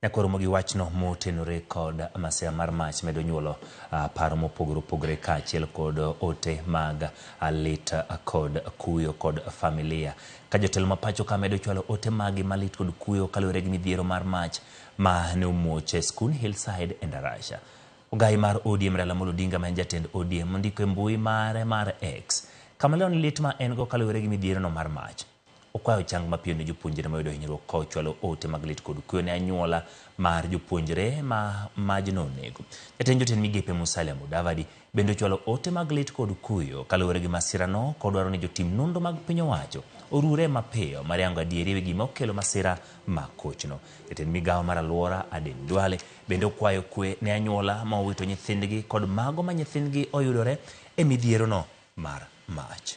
Nyakoromo gi wachno motenore kod masira mar mach medo nyuolo paro mopogore opogore kaachiel kod ote mag lit kod kuyo kod familia. Ka jotelo ma pacho ka medo chwalo ote magi malit kod kuyo kaluwore gi midhiero mar mach ma ne omuoche skund Hillside e Ndarasha. Ogai mar ODM Raila Amolo Odinga ma en jatend ODM ondiko e mbui mare mar X kama leo ni lit ma en go kaluwore gi midhiero no mar mach. Okwayo chang mapiyo ne jopuonjre mayudo hinyruok ka ochwalo ote mag lit kod kuyo ne anyuola mar jopuonjre ma majno onego. Jatend jotend migepe Musalia Mudavadi bende ochwalo ote mag lit kod kuyo kaluwore gi masirano kodwaro ni jotim nonro mag piny owacho orure mapiyo mar yango adieri ewi gima okelo masira ma kochno. Jatend migawo mar alwora Aden Duale bende okwayo kwe ne anyuola ma owito nyithindgi kod mago ma nyithindgi oyudore e midhiero no mar mach.